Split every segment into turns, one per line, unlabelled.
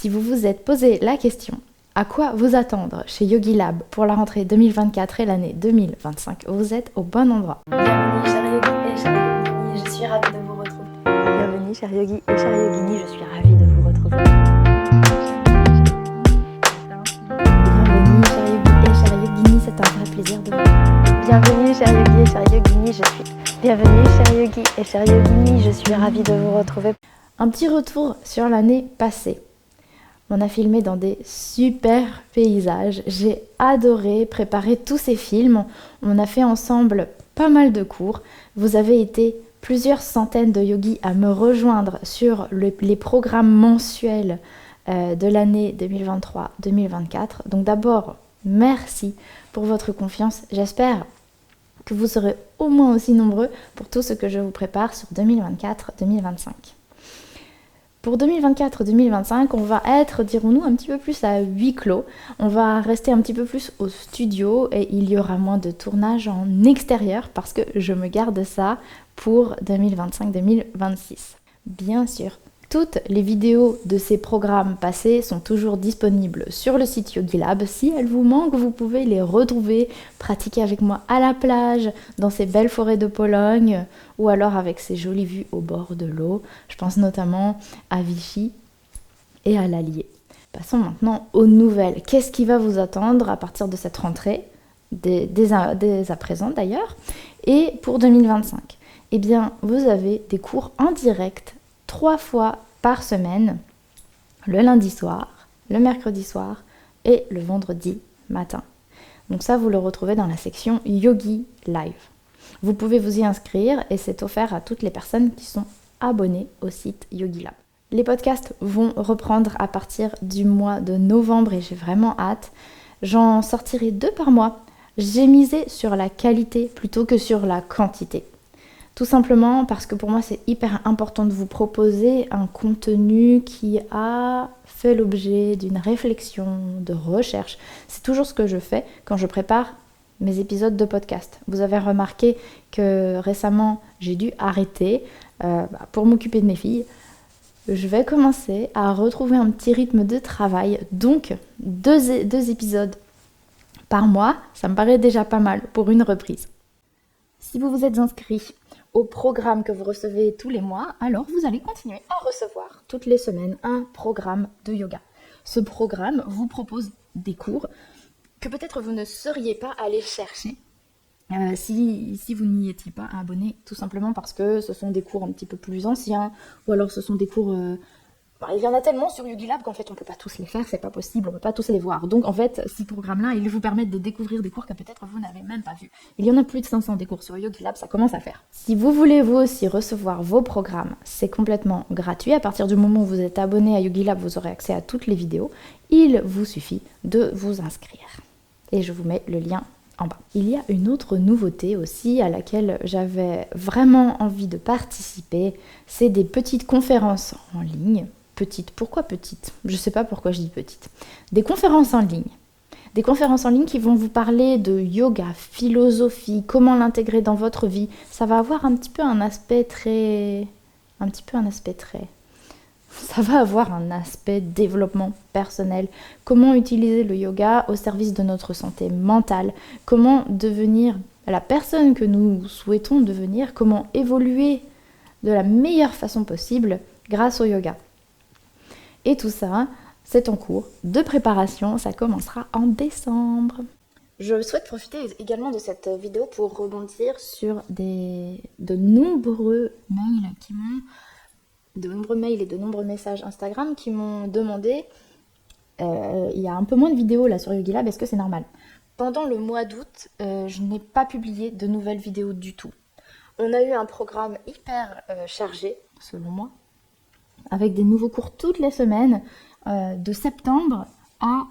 Si vous vous êtes posé la question à quoi vous attendre chez Yogi Lab pour la rentrée 2024 et l'année 2025, vous êtes au bon endroit.
Bienvenue cher Yogi et cher Yogini, je suis ravie de vous retrouver. Bienvenue cher Yogi et cher Yogini, je suis ravie de vous retrouver.
Bienvenue cher Yogi et cher Yogini, c'est un vrai plaisir de vous voir.
Bienvenue cher Yogi et cher Yogini, Bienvenue cher Yogi et cher Yogini, je suis ravie de vous retrouver.
Un petit retour sur l'année passée. On a filmé dans des super paysages. J'ai adoré préparer tous ces films. On a fait ensemble pas mal de cours. Vous avez été plusieurs centaines de yogis à me rejoindre sur les programmes mensuels de l'année 2023-2024. Donc d'abord, merci pour votre confiance. J'espère que vous serez au moins aussi nombreux pour tout ce que je vous prépare sur 2024-2025. Pour 2024-2025, on va être, dirons-nous, un petit peu plus à huis clos. On va rester un petit peu plus au studio et il y aura moins de tournage en extérieur parce que je me garde ça pour 2025-2026. Bien sûr, toutes les vidéos de ces programmes passés sont toujours disponibles sur le site Yogi Lab. Si elles vous manquent, vous pouvez les retrouver, pratiquer avec moi à la plage, dans ces belles forêts de Pologne, ou alors avec ces jolies vues au bord de l'eau. Je pense notamment à Vichy et à l'Allier. Passons maintenant aux nouvelles. Qu'est-ce qui va vous attendre à partir de cette rentrée, dès à présent d'ailleurs, et pour 2025 ? Eh bien, vous avez des cours en direct 3 fois par semaine, le lundi soir, le mercredi soir et le vendredi matin. Donc ça, vous le retrouvez dans la section Yogi Live. Vous pouvez vous y inscrire et c'est offert à toutes les personnes qui sont abonnées au site Yogi Lab. Les podcasts vont reprendre à partir du mois de novembre et j'ai vraiment hâte. J'en sortirai 2 par mois. J'ai misé sur la qualité plutôt que sur la quantité. Tout simplement parce que pour moi c'est hyper important de vous proposer un contenu qui a fait l'objet d'une réflexion, de recherche. C'est toujours ce que je fais quand je prépare mes épisodes de podcast. Vous avez remarqué que récemment j'ai dû arrêter pour m'occuper de mes filles. Je vais commencer à retrouver un petit rythme de travail, donc 2 épisodes par mois, ça me paraît déjà pas mal pour une reprise. Si vous vous êtes inscrit au programme que vous recevez tous les mois, alors vous allez continuer à recevoir toutes les semaines un programme de yoga. Ce programme vous propose des cours que peut-être vous ne seriez pas allé chercher si vous n'y étiez pas abonné, tout simplement parce que ce sont des cours un petit peu plus anciens, ou alors ce sont des cours... il y en a tellement sur Yogi Lab qu'en fait on ne peut pas tous les faire, c'est pas possible, on ne peut pas tous les voir. Donc en fait, ces programmes-là, ils vous permettent de découvrir des cours que peut-être vous n'avez même pas vus. Il y en a plus de 500 des cours sur Yogi Lab, ça commence à faire. Si vous voulez vous aussi recevoir vos programmes, c'est complètement gratuit. À partir du moment où vous êtes abonné à Yogi Lab, vous aurez accès à toutes les vidéos. Il vous suffit de vous inscrire. Et je vous mets le lien en bas. Il y a une autre nouveauté aussi à laquelle j'avais vraiment envie de participer, c'est des petites conférences en ligne. Petite, pourquoi petite ? Je ne sais pas pourquoi je dis petite. Des conférences en ligne. Des conférences en ligne qui vont vous parler de yoga, philosophie, comment l'intégrer dans votre vie. Ça va avoir un petit peu un aspect très... Ça va avoir un aspect développement personnel. Comment utiliser le yoga au service de notre santé mentale. Comment devenir la personne que nous souhaitons devenir. Comment évoluer de la meilleure façon possible grâce au yoga. Et tout ça, c'est en cours de préparation, ça commencera en décembre. Je souhaite profiter également de cette vidéo pour rebondir sur de nombreux mails et de nombreux messages Instagram qui m'ont demandé, il y a un peu moins de vidéos là sur Yogi Lab, est-ce que c'est normal ? Pendant le mois d'août, je n'ai pas publié de nouvelles vidéos du tout. On a eu un programme hyper chargé, selon moi, avec des nouveaux cours toutes les semaines, de septembre à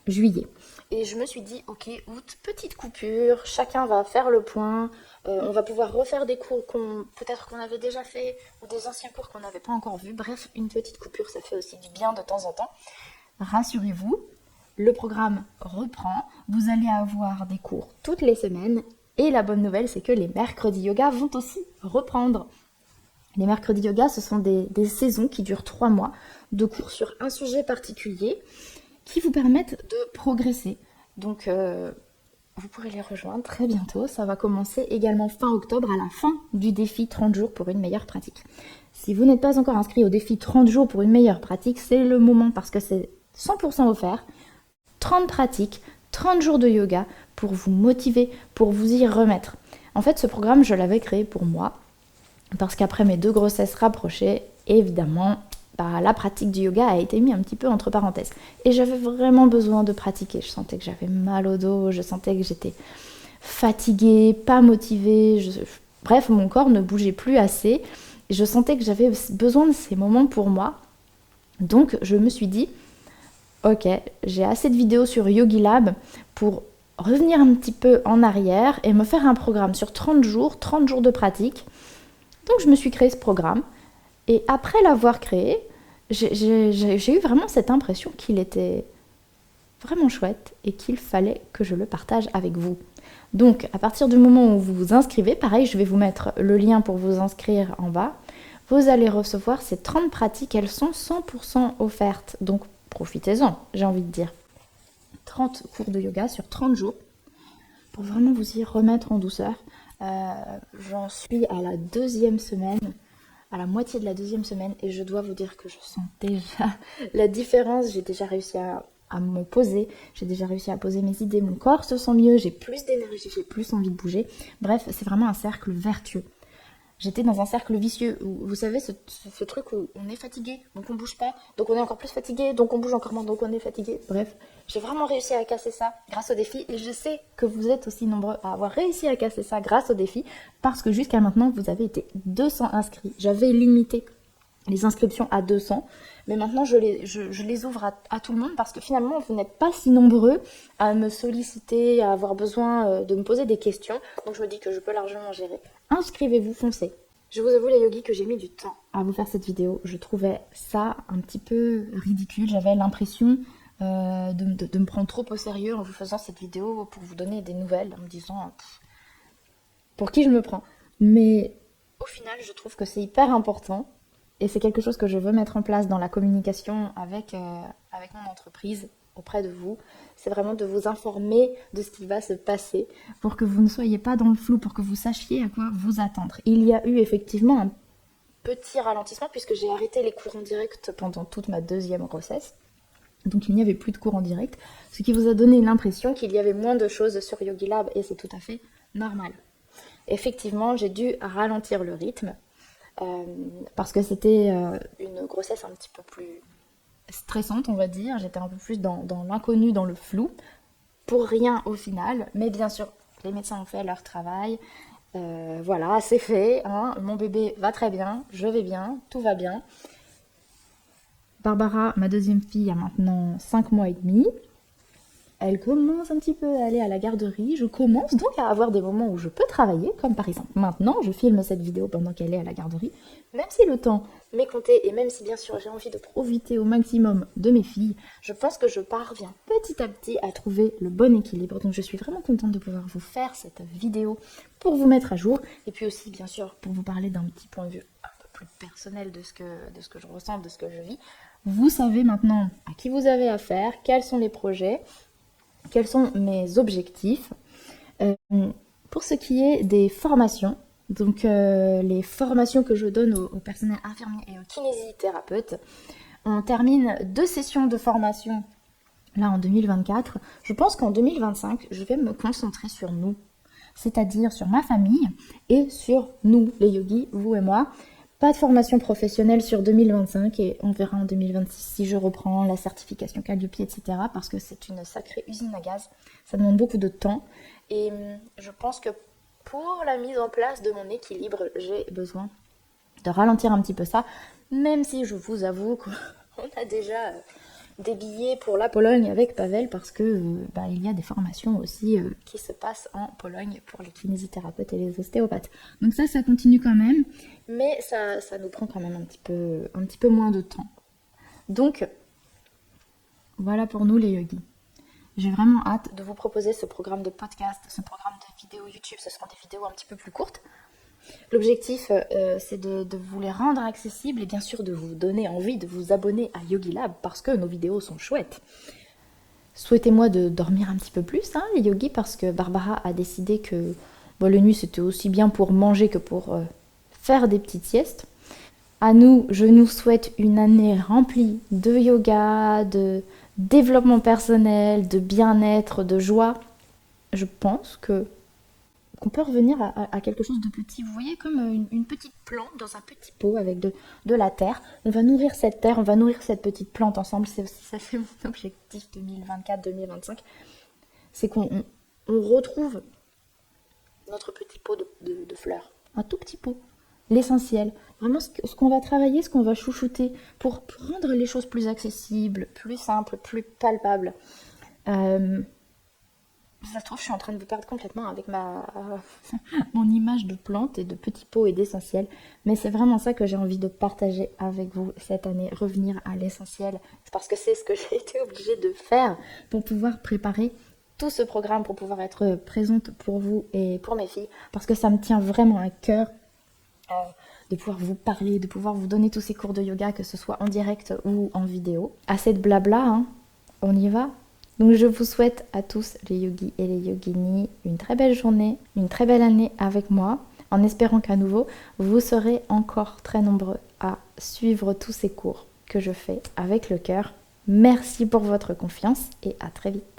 juillet. Et je me suis dit, ok, août, petite coupure, chacun va faire le point, on va pouvoir refaire des cours peut-être qu'on avait déjà fait, ou des anciens cours qu'on n'avait pas encore vus. Bref, une petite coupure, ça fait aussi du bien de temps en temps. Rassurez-vous, le programme reprend, vous allez avoir des cours toutes les semaines, et la bonne nouvelle, c'est que les mercredis yoga vont aussi reprendre. Les mercredis yoga, ce sont des saisons qui durent 3 mois de cours sur un sujet particulier qui vous permettent de progresser. Donc, vous pourrez les rejoindre très bientôt. Ça va commencer également fin octobre, à la fin du défi 30 jours pour une meilleure pratique. Si vous n'êtes pas encore inscrit au défi 30 jours pour une meilleure pratique, c'est le moment parce que c'est 100% offert. 30 pratiques, 30 jours de yoga pour vous motiver, pour vous y remettre. En fait, ce programme, je l'avais créé pour moi parce qu'après mes 2 grossesses rapprochées, évidemment, la pratique du yoga a été mise un petit peu entre parenthèses. Et j'avais vraiment besoin de pratiquer. Je sentais que j'avais mal au dos, je sentais que j'étais fatiguée, pas motivée. Bref, mon corps ne bougeait plus assez. Et je sentais que j'avais besoin de ces moments pour moi. Donc, je me suis dit, ok, j'ai assez de vidéos sur YogiLab pour revenir un petit peu en arrière et me faire un programme sur 30 jours de pratique. Donc, je me suis créé ce programme. Et après l'avoir créé, j'ai eu vraiment cette impression qu'il était vraiment chouette et qu'il fallait que je le partage avec vous. Donc, à partir du moment où vous vous inscrivez, pareil, je vais vous mettre le lien pour vous inscrire en bas. Vous allez recevoir ces 30 pratiques, elles sont 100% offertes. Donc, profitez-en, j'ai envie de dire. 30 cours de yoga sur 30 jours pour vraiment vous y remettre en douceur. J'en suis à la 2e semaine. À la moitié de la 2e semaine et je dois vous dire que je sens déjà la différence. J'ai déjà réussi à me poser, j'ai déjà réussi à poser mes idées, mon corps se sent mieux, j'ai plus d'énergie, j'ai plus envie de bouger. Bref, c'est vraiment un cercle vertueux. J'étais dans un cercle vicieux où, vous savez, ce truc où on est fatigué, donc on bouge pas, donc on est encore plus fatigué, donc on bouge encore moins, donc on est fatigué. Bref, j'ai vraiment réussi à casser ça grâce au défi et je sais que vous êtes aussi nombreux à avoir réussi à casser ça grâce au défi parce que jusqu'à maintenant, vous avez été 200 inscrits. J'avais limité les inscriptions à 200, mais maintenant je les ouvre à tout le monde parce que finalement, vous n'êtes pas si nombreux à me solliciter, à avoir besoin de me poser des questions, donc je me dis que je peux largement gérer. Inscrivez-vous, foncez. Je vous avoue les yogis que j'ai mis du temps à vous faire cette vidéo. Je trouvais ça un petit peu ridicule. J'avais l'impression de me prendre trop au sérieux en vous faisant cette vidéo pour vous donner des nouvelles, en me disant pour qui je me prends. Mais au final, je trouve que c'est hyper important et c'est quelque chose que je veux mettre en place dans la communication avec mon entreprise auprès de vous. C'est vraiment de vous informer de ce qui va se passer pour que vous ne soyez pas dans le flou, pour que vous sachiez à quoi vous attendre. Il y a eu effectivement un petit ralentissement puisque j'ai arrêté les cours en direct pendant toute ma 2e grossesse. Donc il n'y avait plus de cours en direct, ce qui vous a donné l'impression qu'il y avait moins de choses sur YogiLab et c'est tout à fait normal. Effectivement, j'ai dû ralentir le rythme parce que c'était une grossesse un petit peu plus stressante, on va dire. J'étais un peu plus dans l'inconnu, dans le flou, pour rien au final. Mais bien sûr, les médecins ont fait leur travail. Voilà, c'est fait. Hein. Mon bébé va très bien, je vais bien, tout va bien. Barbara, ma 2e fille, a maintenant 5 mois et demi. Elle commence un petit peu à aller à la garderie. Je commence donc à avoir des moments où je peux travailler, comme par exemple maintenant, je filme cette vidéo pendant qu'elle est à la garderie. Même si le temps m'est compté et même si bien sûr j'ai envie de profiter au maximum de mes filles, je pense que je parviens petit à petit à trouver le bon équilibre. Donc je suis vraiment contente de pouvoir vous faire cette vidéo pour vous mettre à jour et puis aussi bien sûr pour vous parler d'un petit point de vue un peu plus personnel de ce que je ressens, de ce que je vis. Vous savez maintenant à qui vous avez affaire, quels sont les projets, quels sont mes objectifs. Pour ce qui est des formations, donc les formations que je donne au personnel infirmier et aux kinésithérapeutes, on termine 2 sessions de formation là en 2024. Je pense qu'en 2025, je vais me concentrer sur nous, c'est-à-dire sur ma famille et sur nous, les yogis, vous et moi. Pas de formation professionnelle sur 2025 et on verra en 2026 si je reprends la certification Calliope, etc. parce que c'est une sacrée usine à gaz. Ça demande beaucoup de temps et je pense que pour la mise en place de mon équilibre, j'ai besoin de ralentir un petit peu ça, même si je vous avoue qu'on a déjà des billets pour la Pologne avec Pavel parce que il y a des formations aussi qui se passent en Pologne pour les kinésithérapeutes et les ostéopathes. Donc ça continue quand même, mais ça nous prend quand même un petit peu moins de temps. Donc voilà pour nous les yogis. J'ai vraiment hâte de vous proposer ce programme de podcast, ce programme de vidéos YouTube. Ce seront des vidéos un petit peu plus courtes L'objectif, c'est de vous les rendre accessibles et bien sûr de vous donner envie de vous abonner à Yogi Lab parce que nos vidéos sont chouettes. Souhaitez-moi de dormir un petit peu plus, hein, les yogis, parce que Barbara a décidé que les nuits c'était aussi bien pour manger que pour faire des petites siestes. À nous, je nous souhaite une année remplie de yoga, de développement personnel, de bien-être, de joie. Je pense qu'on peut revenir à quelque chose de petit. Vous voyez, comme une petite plante dans un petit pot avec de la terre. On va nourrir cette terre, on va nourrir cette petite plante ensemble. C'est aussi ça, c'est mon objectif 2024-2025. C'est qu'on retrouve notre petit pot de fleurs. Un tout petit pot. L'essentiel. Vraiment ce qu'on va travailler, ce qu'on va chouchouter pour rendre les choses plus accessibles, plus simples, plus palpables. Ça se trouve, je suis en train de vous perdre complètement avec mon image de plante et de petits pots et d'essentiel. Mais c'est vraiment ça que j'ai envie de partager avec vous cette année. Revenir à l'essentiel. C'est parce que c'est ce que j'ai été obligée de faire pour pouvoir préparer tout ce programme, pour pouvoir être présente pour vous et pour mes filles. Parce que ça me tient vraiment à cœur de pouvoir vous parler, de pouvoir vous donner tous ces cours de yoga, que ce soit en direct ou en vidéo. Assez de blabla, hein. On y va. Donc je vous souhaite à tous les yogis et les yoginis une très belle journée, une très belle année avec moi, en espérant qu'à nouveau, vous serez encore très nombreux à suivre tous ces cours que je fais avec le cœur. Merci pour votre confiance et à très vite.